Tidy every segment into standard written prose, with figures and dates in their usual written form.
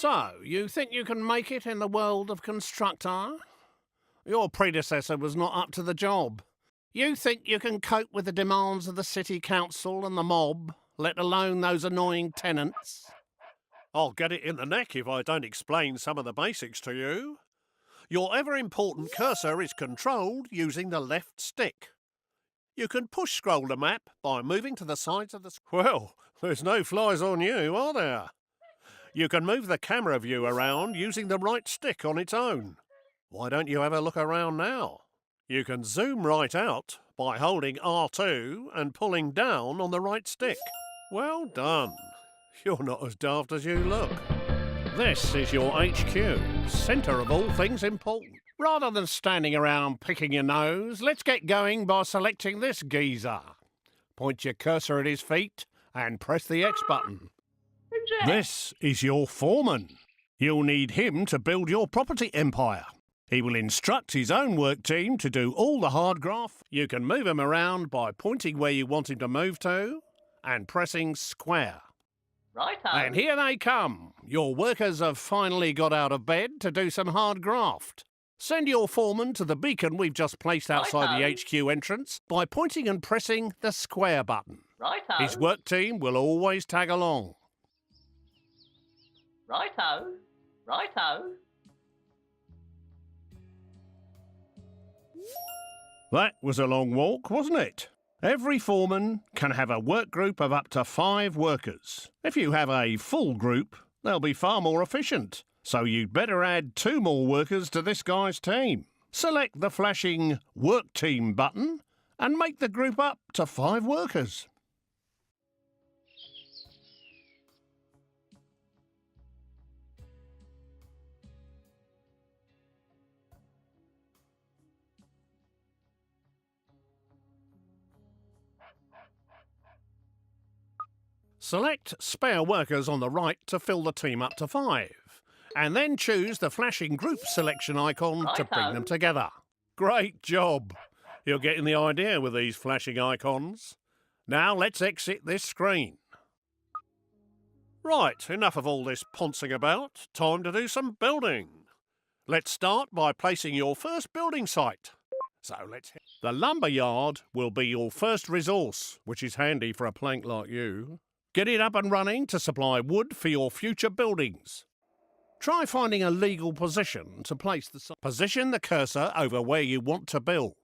So, you think you can make it in the world of constructor? Your predecessor was not up to the job. You think you can cope with the demands of the city council and the mob, let alone those annoying tenants? I'll get it in the neck if I don't explain some of the basics to you. Your ever-important cursor is controlled using the left stick. You can push scroll the map by moving to the sides of the Well, there's no flies on you, are there? You can move the camera view around using the right stick on its own. Why don't you have a look around now? You can zoom right out by holding R2 and pulling down on the right stick. Well done. You're not as daft as you look. This is your HQ, centre of all things important. Rather than standing around picking your nose, let's get going by selecting this geezer. Point your cursor at his feet and press the X button. This is your foreman. You'll need him to build your property empire. He will instruct his own work team to do all the hard graft. You can move him around by pointing where you want him to move to and pressing square. Righto. And here they come. Your workers have finally got out of bed to do some hard graft. Send your foreman to the beacon we've just placed outside the HQ entrance by pointing and pressing the square button. Righto. His work team will always tag along. Righto. Righto. That was a long walk, wasn't it? Every foreman can have a work group of up to 5 workers. If you have a full group, they'll be far more efficient. So you'd better add 2 more workers to this guy's team. Select the flashing Work Team button and make the group up to 5 workers. Select spare workers on the right to fill the team up to 5, and then choose the flashing group selection icon to bring them together. Great job! You're getting the idea with these flashing icons. Now let's exit this screen. Right, enough of all this poncing about. Time to do some building. Let's start by placing your first building site. The lumber yard will be your first resource, which is handy for a plank like you. Get it up and running to supply wood for your future buildings. Try finding a legal position to place the site. Position the cursor over where you want to build.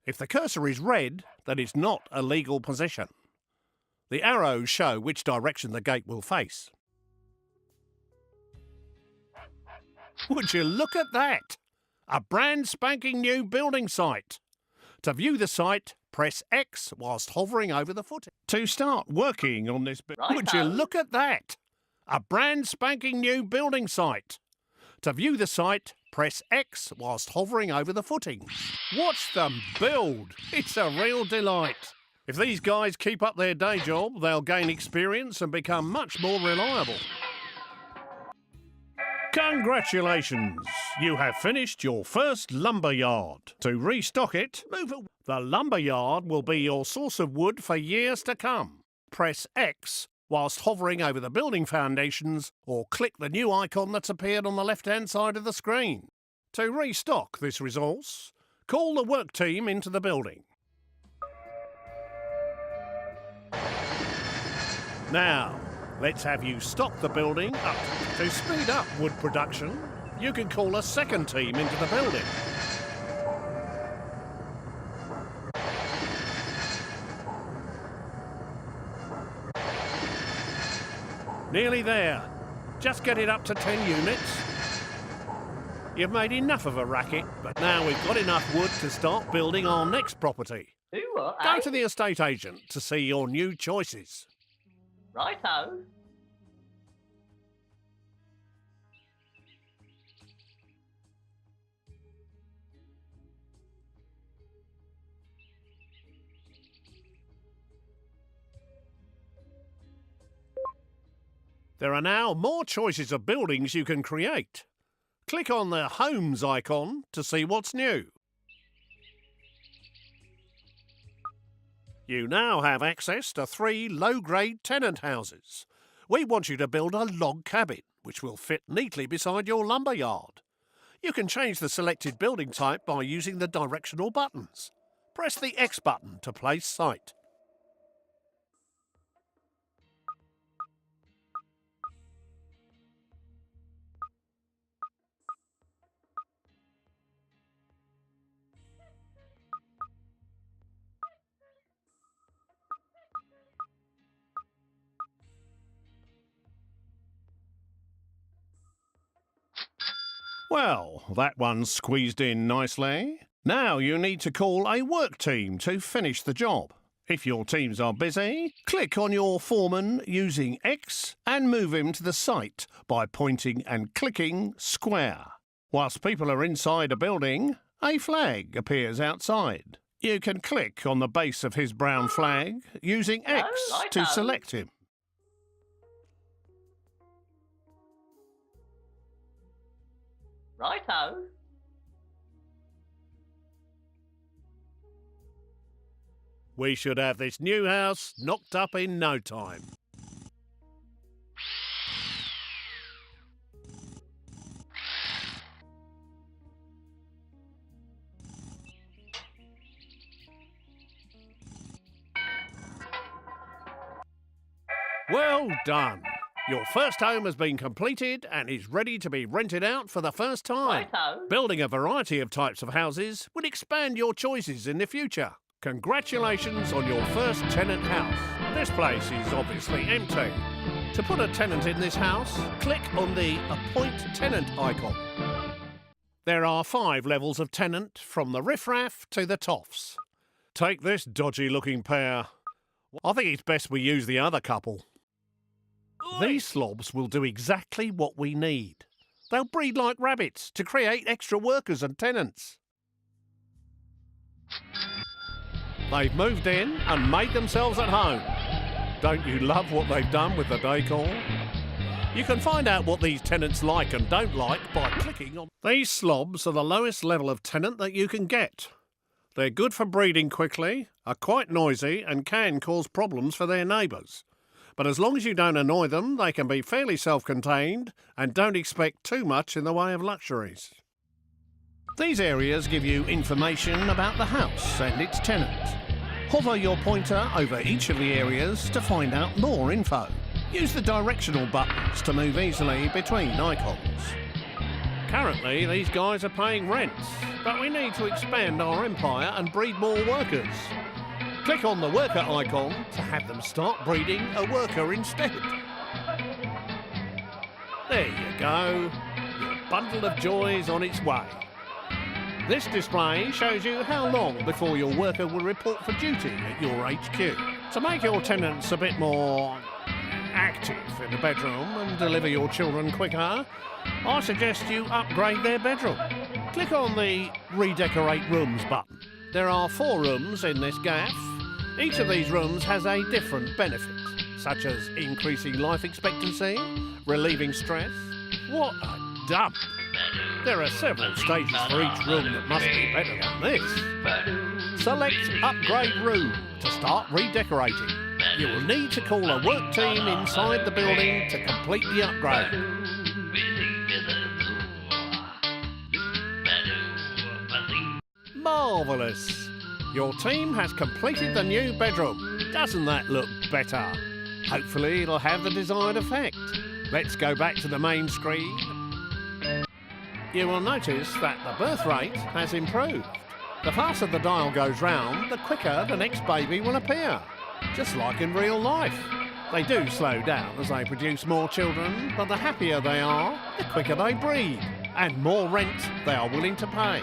If the cursor is red, then it's not a legal position. The arrows show which direction the gate will face. Would you look at that? A brand spanking new building site. To view the site, press X whilst hovering over the footing. To start working on this Would you look at that? A brand spanking new building site. To view the site, press X whilst hovering over the footings. Watch them build. It's a real delight. If these guys keep up their day job, they'll gain experience and become much more reliable. Congratulations! You have finished your first lumber yard. To restock it, the lumber yard will be your source of wood for years to come. Press X whilst hovering over the building foundations, or click the new icon that's appeared on the left-hand side of the screen. To restock this resource, call the work team into the building. Now, let's have you stock the building up. To speed up wood production, you can call a second team into the building. Nearly there. Just get it up to 10 units. You've made enough of a racket, but now we've got enough wood to start building our next property. Go to the estate agent to see your new choices. Righto. There are now more choices of buildings you can create. Click on the Homes icon to see what's new. You now have access to 3 low-grade tenant houses. We want you to build a log cabin which will fit neatly beside your lumber yard. You can change the selected building type by using the directional buttons. Press the X button to place site. Well, that one's squeezed in nicely. Now you need to call a work team to finish the job. If your teams are busy, click on your foreman using X and move him to the site by pointing and clicking square. Whilst people are inside a building, a flag appears outside. You can click on the base of his brown flag using X to select him. Righto. We should have this new house knocked up in no time. Well done. Your first home has been completed and is ready to be rented out for the first time. Righto. Building a variety of types of houses will expand your choices in the future. Congratulations on your first tenant house. This place is obviously empty. To put a tenant in this house, click on the Appoint Tenant icon. There are 5 levels of tenant, from the riffraff to the toffs. Take this dodgy-looking pair. I think it's best we use the other couple. These slobs will do exactly what we need. They'll breed like rabbits to create extra workers and tenants. They've moved in and made themselves at home. Don't you love what they've done with the decor? You can find out what these tenants like and don't like by clicking on... These slobs are the lowest level of tenant that you can get. They're good for breeding quickly, are quite noisy and can cause problems for their neighbours. But as long as you don't annoy them, they can be fairly self-contained and don't expect too much in the way of luxuries. These areas give you information about the house and its tenant. Hover your pointer over each of the areas to find out more info. Use the directional buttons to move easily between icons. Currently, these guys are paying rents, but we need to expand our empire and breed more workers. Click on the worker icon to have them start breeding a worker instead. There you go. Your bundle of joy is on its way. This display shows you how long before your worker will report for duty at your HQ. To make your tenants a bit more active in the bedroom and deliver your children quicker, I suggest you upgrade their bedroom. Click on the Redecorate Rooms button. There are 4 rooms in this gaff. Each of these rooms has a different benefit, such as increasing life expectancy, relieving stress. What a dump! There are several stages for each room that must be better than this. Select Upgrade Room to start redecorating. You will need to call a work team inside the building to complete the upgrade. Marvellous! Your team has completed the new bedroom. Doesn't that look better? Hopefully it'll have the desired effect. Let's go back to the main screen. You will notice that the birth rate has improved. The faster the dial goes round, the quicker the next baby will appear. Just like in real life. They do slow down as they produce more children, but the happier they are, the quicker they breed, and more rent they are willing to pay.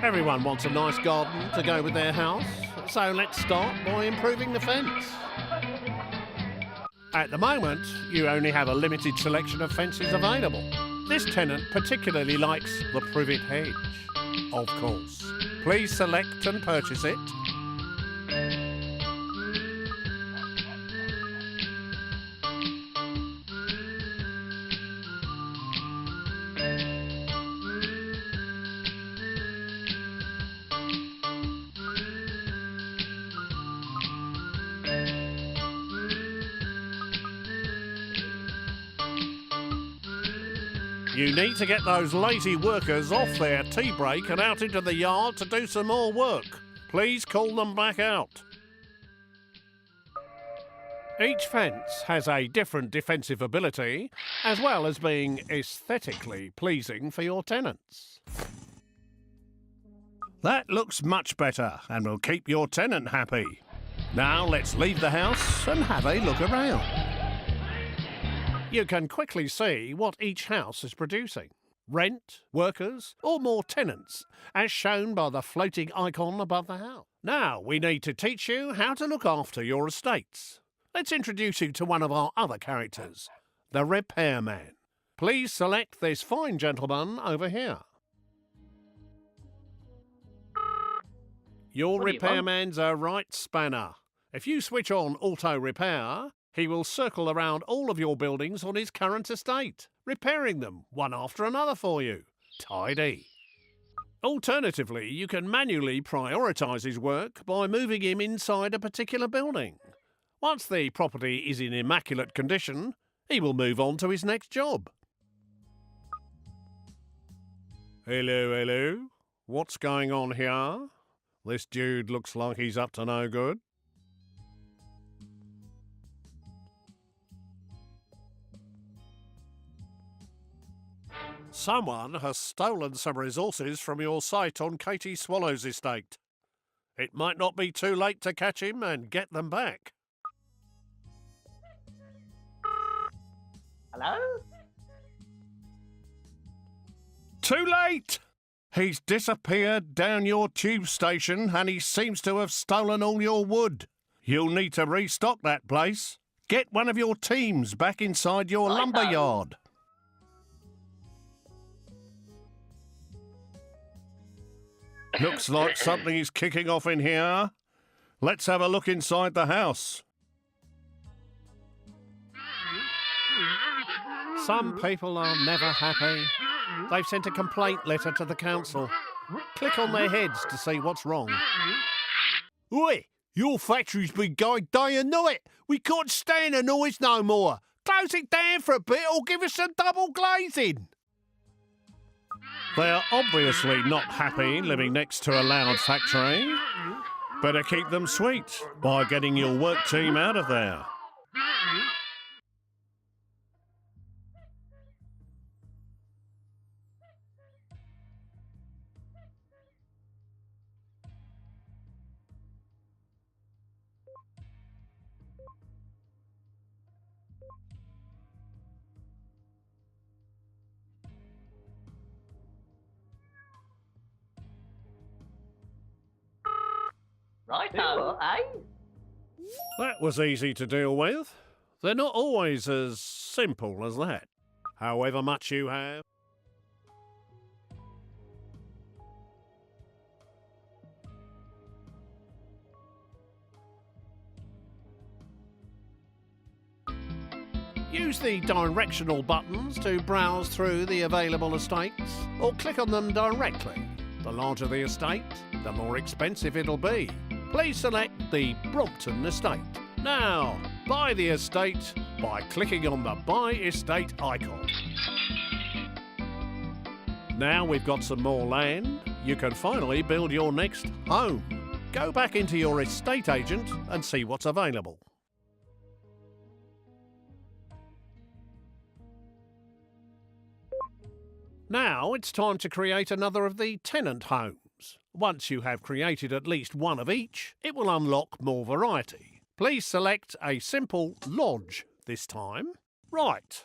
Everyone wants a nice garden to go with their house, so let's start by improving the fence. At the moment, you only have a limited selection of fences available. This tenant particularly likes the privet hedge, of course. Please select and purchase it. You need to get those lazy workers off their tea break and out into the yard to do some more work. Please call them back out. Each fence has a different defensive ability, as well as being aesthetically pleasing for your tenants. That looks much better and will keep your tenant happy. Now let's leave the house and have a look around. You can quickly see what each house is producing. Rent, workers, or more tenants, as shown by the floating icon above the house. Now we need to teach you how to look after your estates. Let's introduce you to one of our other characters, the repairman. Please select this fine gentleman over here. Your What do you want? repairman's a right spanner. If you switch on auto repair, he will circle around all of your buildings on his current estate, repairing them one after another for you. Tidy. Alternatively, you can manually prioritise his work by moving him inside a particular building. Once the property is in immaculate condition, he will move on to his next job. Hello. What's going on here? This dude looks like he's up to no good. Someone has stolen some resources from your site on Katie Swallow's estate. It might not be too late to catch him and get them back. Hello? Too late! He's disappeared down your tube station and he seems to have stolen all your wood. You'll need to restock that place. Get one of your teams back inside your Righto. lumber yard. Looks like something is kicking off in here. Let's have a look inside the house. Some people are never happy. They've sent a complaint letter to the council. Click on their heads to see what's wrong. Oi! Your factory's been going day and night. We can't stand the noise no more. Close it down for a bit or give us some double glazing. They're obviously not happy living next to a loud factory. Better keep them sweet by getting your work team out of there. Righto, eh? That was easy to deal with. They're not always as simple as that. However much you have. Use the directional buttons to browse through the available estates, or click on them directly. The larger the estate, the more expensive it'll be. Please select the Brompton estate. Now, buy the estate by clicking on the Buy Estate icon. Now we've got some more land, you can finally build your next home. Go back into your estate agent and see what's available. Now it's time to create another of the tenant homes. Once you have created at least one of each, it will unlock more variety. Please select a simple lodge this time. Right.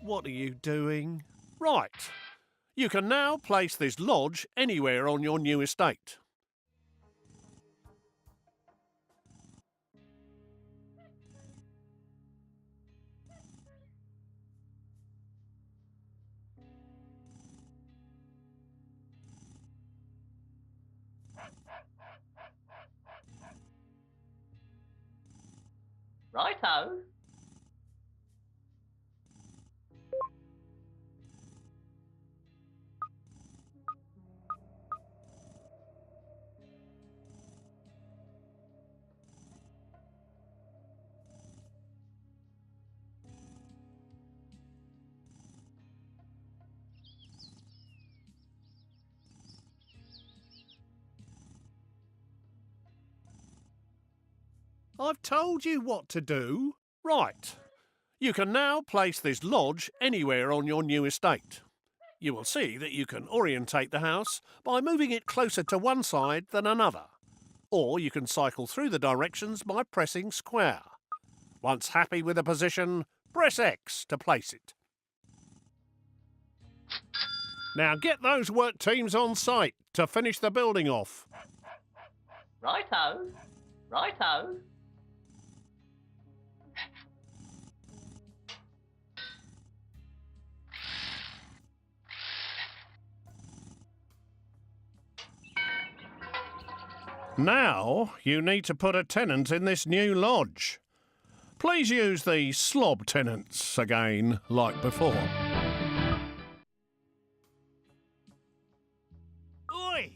What are you doing? Right. You can now place this lodge anywhere on your new estate. Righto. I've told you what to do. Right. You can now place this lodge anywhere on your new estate. You will see that you can orientate the house by moving it closer to one side than another. Or you can cycle through the directions by pressing square. Once happy with the position, press X to place it. Now get those work teams on site to finish the building off. Righto. Righto. Now you need to put a tenant in this new lodge. Please use the slob tenants again, like before. Oi!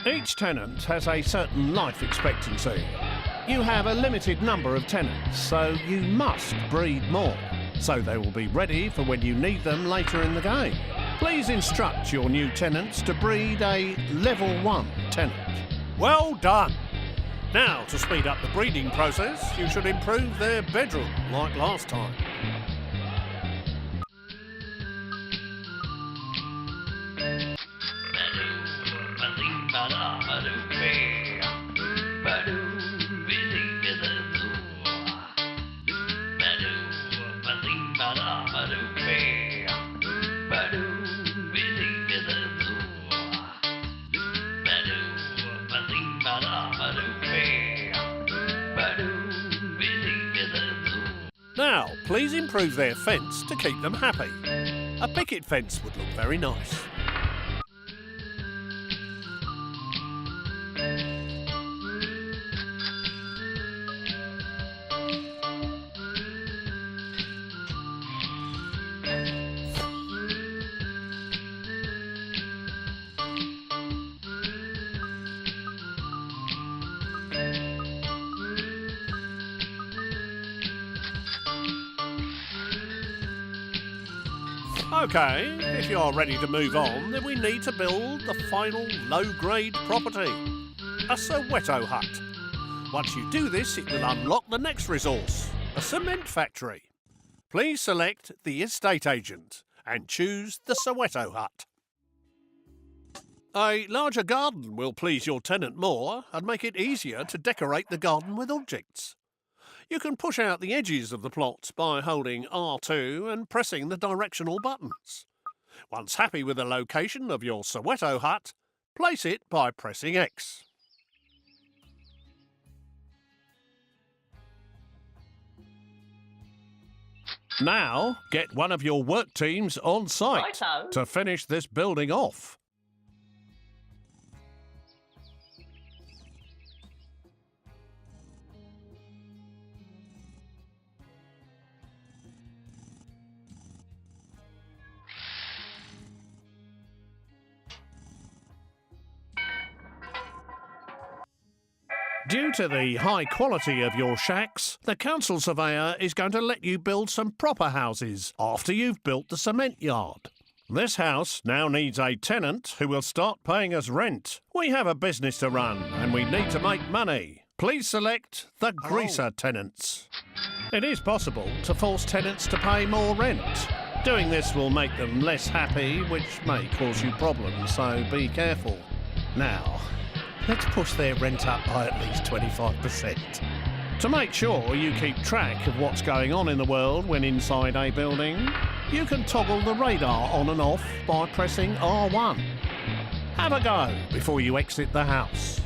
Each tenant has a certain life expectancy. You have a limited number of tenants, so you must breed more, so they will be ready for when you need them later in the game. Please instruct your new tenants to breed a level 1 tenant. Well done. Now, to speed up the breeding process, you should improve their bedroom, like last time. Now, please improve their fence to keep them happy. A picket fence would look very nice. Okay, if you're ready to move on, then we need to build the final low-grade property, a Soweto hut. Once you do this, it will unlock the next resource, a cement factory. Please select the estate agent and choose the Soweto hut. A larger garden will please your tenant more and make it easier to decorate the garden with objects. You can push out the edges of the plot by holding R2 and pressing the directional buttons. Once happy with the location of your Soweto hut, place it by pressing X. Now, get one of your work teams on site Righto. to finish this building off. Due to the high quality of your shacks, the council surveyor is going to let you build some proper houses after you've built the cement yard. This house now needs a tenant who will start paying us rent. We have a business to run and we need to make money. Please select the greaser tenants. It is possible to force tenants to pay more rent. Doing this will make them less happy, which may cause you problems, so be careful. Now, let's push their rent up by at least 25%. To make sure you keep track of what's going on in the world when inside a building, you can toggle the radar on and off by pressing R1. Have a go before you exit the house.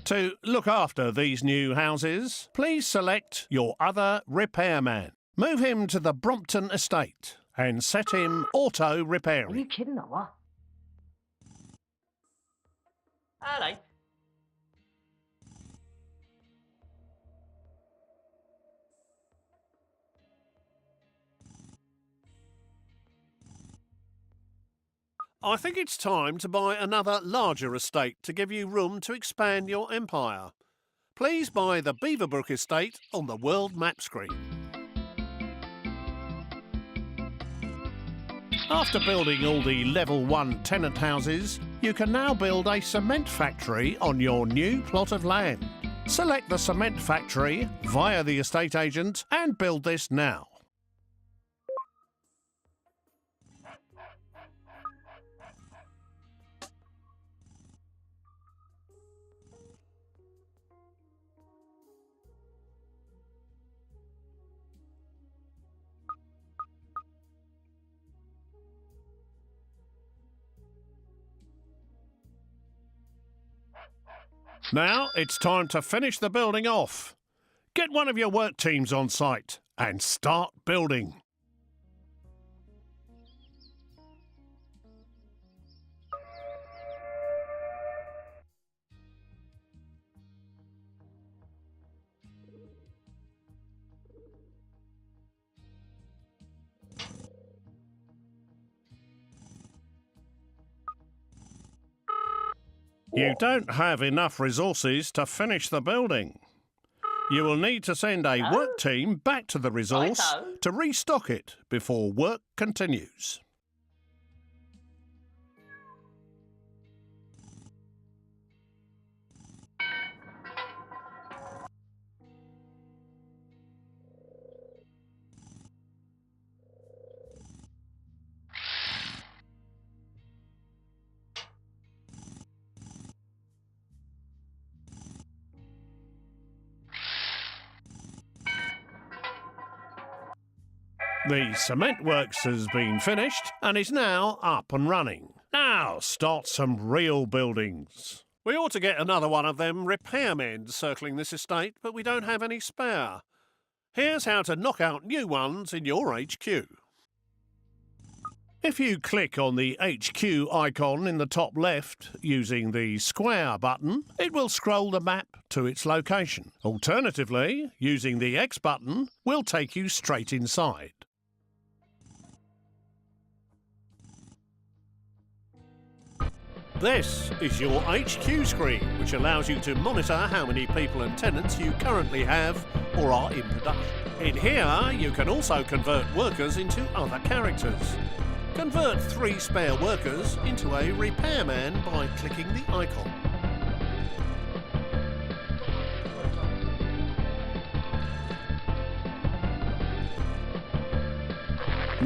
To look after these new houses, please select your other repairman. Move him to the Brompton estate and set him auto repairing. Are you kidding or what? Alright. I think it's time to buy another larger estate to give you room to expand your empire. Please buy the Beaverbrook estate on the world map screen. After building all the level 1 tenant houses, you can now build a cement factory on your new plot of land. Select the cement factory via the estate agent and build this now. Now it's time to finish the building off. Get one of your work teams on site and start building. You don't have enough resources to finish the building. You will need to send a work team back to the resource Righto. to restock it before work continues. The cement works has been finished and is now up and running. Now start some real buildings. We ought to get another one of them repairmen circling this estate, but we don't have any spare. Here's how to knock out new ones in your HQ. If you click on the HQ icon in the top left using the square button, it will scroll the map to its location. Alternatively, using the X button will take you straight inside. This is your HQ screen, which allows you to monitor how many people and tenants you currently have or are in production. In here, you can also convert workers into other characters. Convert 3 spare workers into a repairman by clicking the icon.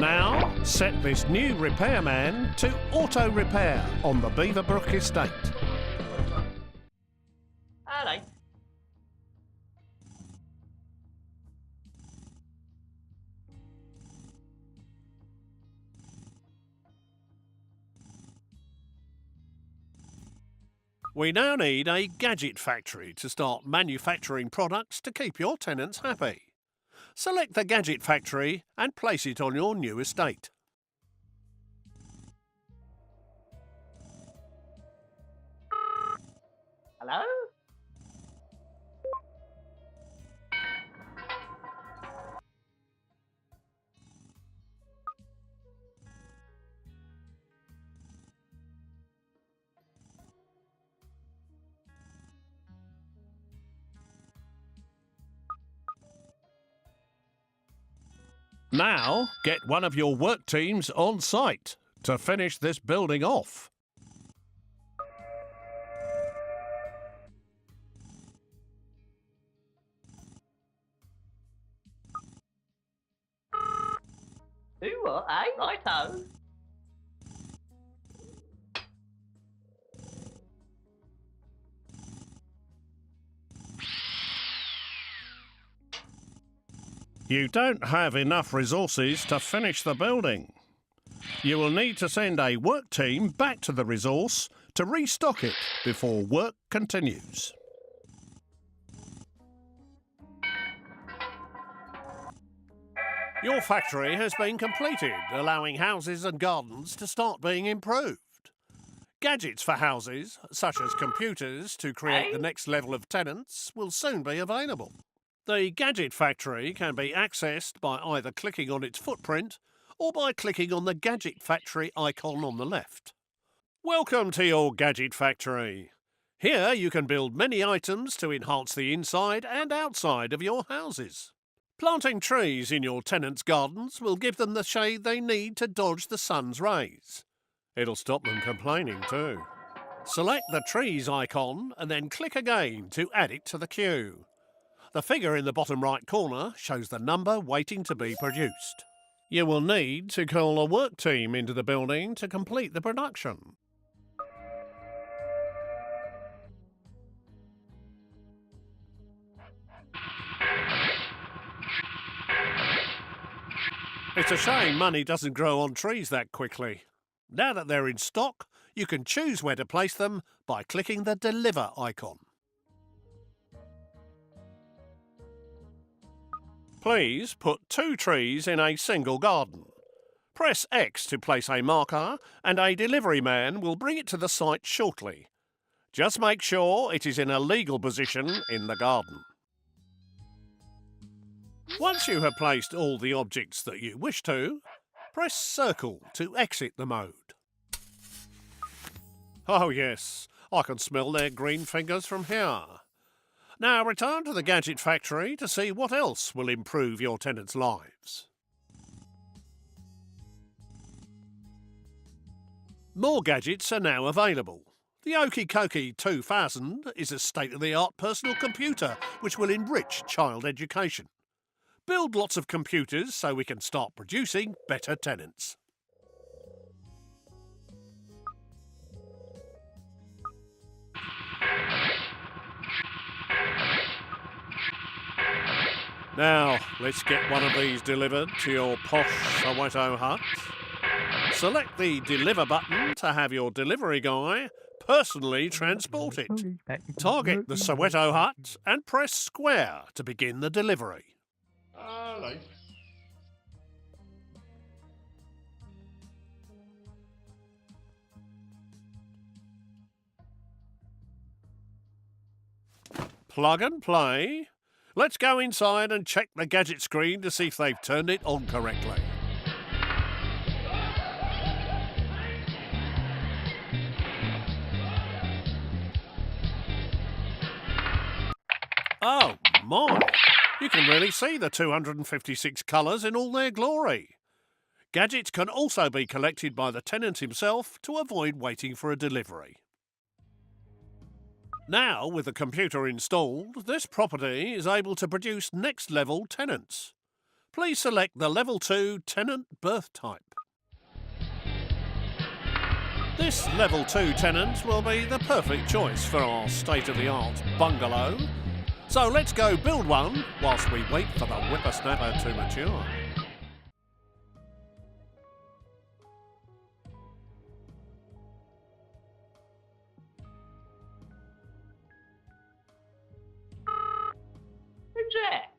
Now, set this new repairman to auto repair on the Beaverbrook estate. Alright. We now need a gadget factory to start manufacturing products to keep your tenants happy. Select the gadget factory and place it on your new estate. Hello? Now, get one of your work teams on site to finish this building off. Do what, eh? Righto. You don't have enough resources to finish the building. You will need to send a work team back to the resource to restock it before work continues. Your factory has been completed, allowing houses and gardens to start being improved. Gadgets for houses, such as computers to create the next level of tenants, will soon be available. The Gadget Factory can be accessed by either clicking on its footprint or by clicking on the Gadget Factory icon on the left. Welcome to your Gadget Factory. Here you can build many items to enhance the inside and outside of your houses. Planting trees in your tenants' gardens will give them the shade they need to dodge the sun's rays. It'll stop them complaining too. Select the trees icon and then click again to add it to the queue. The figure in the bottom right corner shows the number waiting to be produced. You will need to call a work team into the building to complete the production. It's a shame money doesn't grow on trees that quickly. Now that they're in stock, you can choose where to place them by clicking the Deliver icon. Please put 2 trees in a single garden. Press X to place a marker and a delivery man will bring it to the site shortly. Just make sure it is in a legal position in the garden. Once you have placed all the objects that you wish to, press circle to exit the mode. Oh yes, I can smell their green fingers from here. Now return to the Gadget Factory to see what else will improve your tenants' lives. More gadgets are now available. The Okie Kokie 2000 is a state-of-the-art personal computer which will enrich child education. Build lots of computers so we can start producing better tenants. Now, let's get one of these delivered to your posh Soweto hut. Select the Deliver button to have your delivery guy personally transport it. Target the Soweto hut and press square to begin the delivery. Hello. Plug and play. Let's go inside and check the gadget screen to see if they've turned it on correctly. Oh my! You can really see the 256 colours in all their glory. Gadgets can also be collected by the tenant himself to avoid waiting for a delivery. Now, with the computer installed, this property is able to produce next-level tenants. Please select the Level 2 tenant birth type. This Level 2 tenant will be the perfect choice for our state-of-the-art bungalow. So let's go build one whilst we wait for the whippersnapper to mature. Who's that?